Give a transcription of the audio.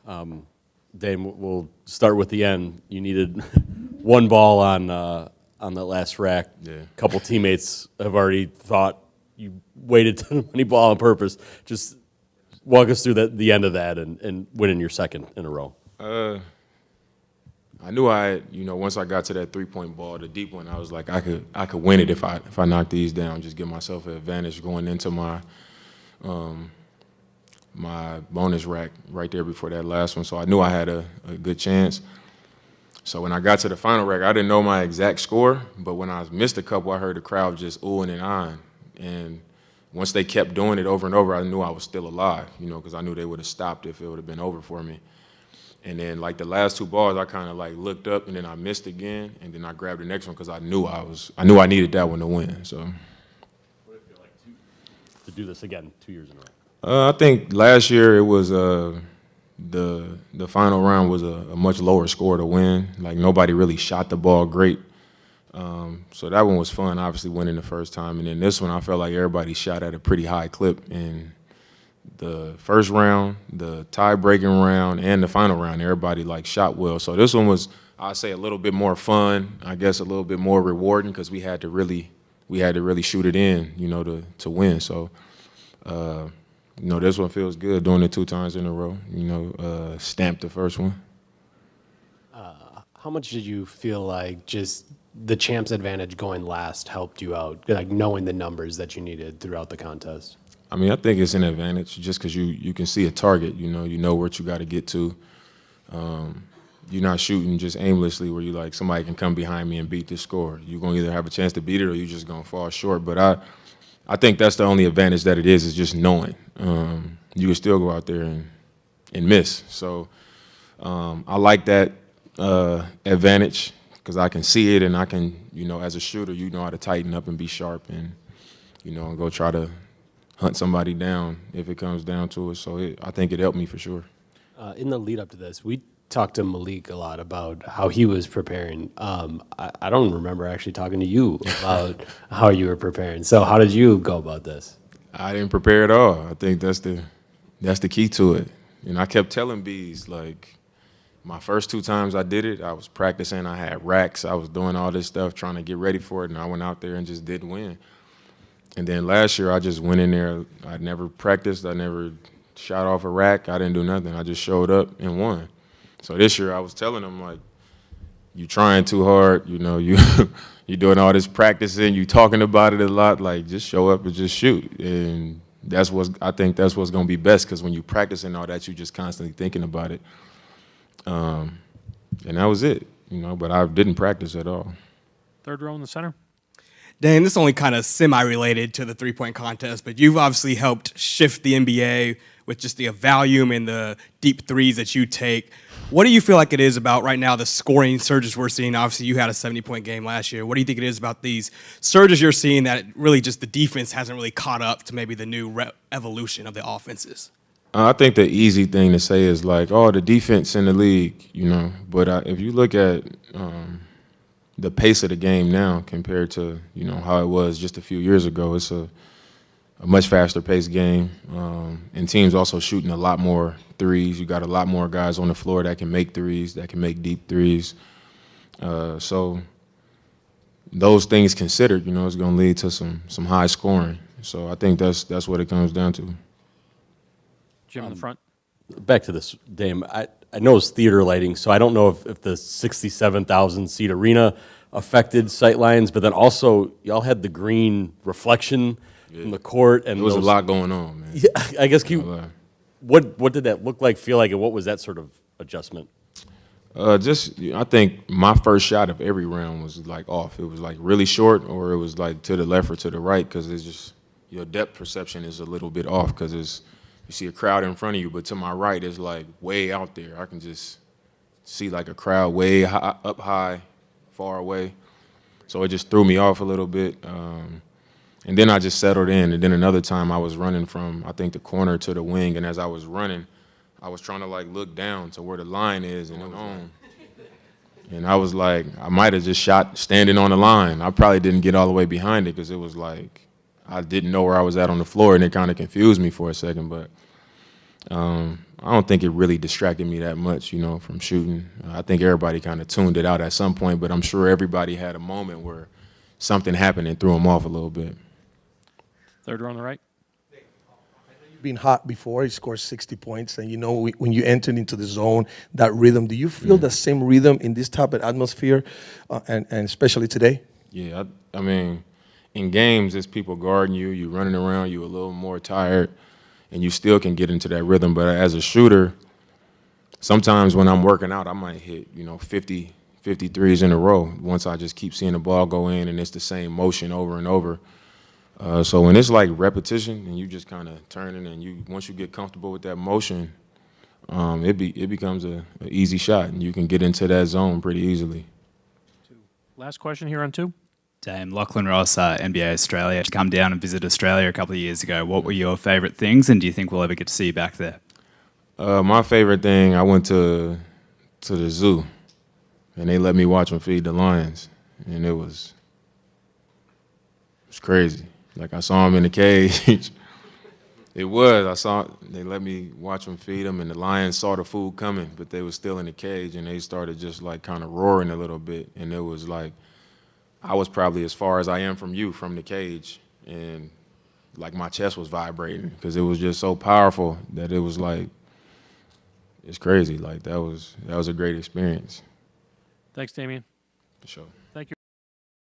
Dame, we'll start with the end. You needed one ball on that last rack. Yeah. A couple teammates have already thought you waited too many ball on purpose. Just walk us through the end of that and winning your second in a row. I knew once I got to that 3-point ball, the deep one, I was like, I could win it if I knock these down, just give myself an advantage going into my my bonus rack right there before that last one. So I knew I had a good chance. So when I got to the final rack, I didn't know my exact score, but when I missed a couple, I heard the crowd just oohing and eyeing. And once they kept doing it over and over, I knew I was still alive, because I knew they would have stopped if it would have been over for me. And then, like, the last two balls, I kind of, like, looked up, and then I missed again, and then I grabbed the next one because I knew I needed that one to win. So. What would it feel like to do this again 2 years in a row? I think last year it was the final round was a much lower score to win. Like, nobody really shot the ball great. So that one was fun, obviously winning the first time. And then this one, I felt like everybody shot at a pretty high clip. And the first round, the tie-breaking round, and the final round, everybody like shot well. So this one was, I'd say, a little bit more fun. I guess a little bit more rewarding because we had to really shoot it in, to win. So, this one feels good doing it 2 times in a row. Stamped the first one. How much did you feel like just the champ's advantage going last helped you out, like knowing the numbers that you needed throughout the contest? I mean, I think it's an advantage just because you can see a target. You know what you got to get to. You're not shooting just aimlessly where you like somebody can come behind me and beat this score. You're going to either have a chance to beat it or you're just going to fall short. But I think that's the only advantage that it is just knowing. You can still go out there and miss. So I like that advantage because I can see it and I can, as a shooter, you know how to tighten up and be sharp and, and go try to hunt somebody down if it comes down to it. So I think it helped me for sure. In the lead up to this, we talked to Malik a lot about how he was preparing. I don't remember actually talking to you about how you were preparing. So how did you go about this? I didn't prepare at all. I think that's the key to it. And I kept telling Bees, like, my first 2 times I did it, I was practicing. I had racks. I was doing all this stuff, trying to get ready for it, and I went out there and just didn't win. And then last year, I just went in there. I never practiced. I never shot off a rack. I didn't do nothing. I just showed up and won. So this year, I was telling them, like, you trying too hard. You doing all this practicing. You talking about it a lot. Like, just show up and just shoot. And I think that's what's going to be best because when you practicing all that, you just constantly thinking about it. And that was it, but I didn't practice at all. Third row in the center. Dan, this is only kind of semi-related to the three-point contest, but you've obviously helped shift the NBA with just the volume and the deep threes that you take. What do you feel like it is about right now the scoring surges we're seeing? Obviously, you had a 70-point game last year. What do you think it is about these surges you're seeing that really just the defense hasn't really caught up to maybe the new evolution of the offenses? I think the easy thing to say is like, oh, the defense in the league, But if you look at the pace of the game now compared to, how it was just a few years ago, it's a much faster paced game. And teams also shooting a lot more threes. You got a lot more guys on the floor that can make threes, that can make deep threes. So those things considered, it's going to lead to some high scoring. So I think that's what it comes down to. Jim in the front. Back to this, Dame. I know it's theater lighting, so I don't know if the 67,000-seat arena affected sight lines, but then also y'all had the green reflection from the court. And there was a lot going on, man. Yeah, I guess, what did that look like, feel like, and what was that sort of adjustment? I think my first shot of every round was like off. It was like really short or it was like to the left or to the right because it's just your depth perception is a little bit off because you see a crowd in front of you, but to my right is like way out there. I can just see like a crowd way high, up high, far away. So it just threw me off a little bit. And then I just settled in. And then another time I was running from, I think, the corner to the wing. And as I was running, I was trying to like look down to where the line is and on. And I was like, I might have just shot standing on the line. I probably didn't get all the way behind it because it was like, I didn't know where I was at on the floor, and it kind of confused me for a second. But I don't think it really distracted me that much, you know, from shooting. I think everybody kind of tuned it out at some point, but I'm sure everybody had a moment where something happened and threw them off a little bit. Third row on the right. Been hot before. He scored 60 points, and you know when you entered into the zone, that rhythm. Do you feel the same rhythm in this type of atmosphere, and especially today? Yeah, I mean, in games, it's people guarding you, you running around, you a little more tired, and you still can get into that rhythm. But as a shooter, sometimes when I'm working out, I might hit 50 threes in a row. Once I just keep seeing the ball go in, and it's the same motion over and over. So when it's like repetition and you just kind of turning and once you get comfortable with that motion, it becomes an easy shot and you can get into that zone pretty easily. Last question here on 2. Dame, Lachlan Ross, NBA Australia, to come down and visit Australia a couple of years ago. What were your favourite things, and do you think we'll ever get to see you back there? My favorite thing, I went to the zoo, and they let me watch them feed the lions, and it was crazy. Like, I saw them in the cage. They let me watch them feed them, and the lions saw the food coming, but they were still in the cage, and they started just like kind of roaring a little bit, and it was like, I was probably as far as I am from you, from the cage, and like my chest was vibrating because it was just so powerful that it was like, it's crazy. Like, that was a great experience. Thanks, Damien. For sure.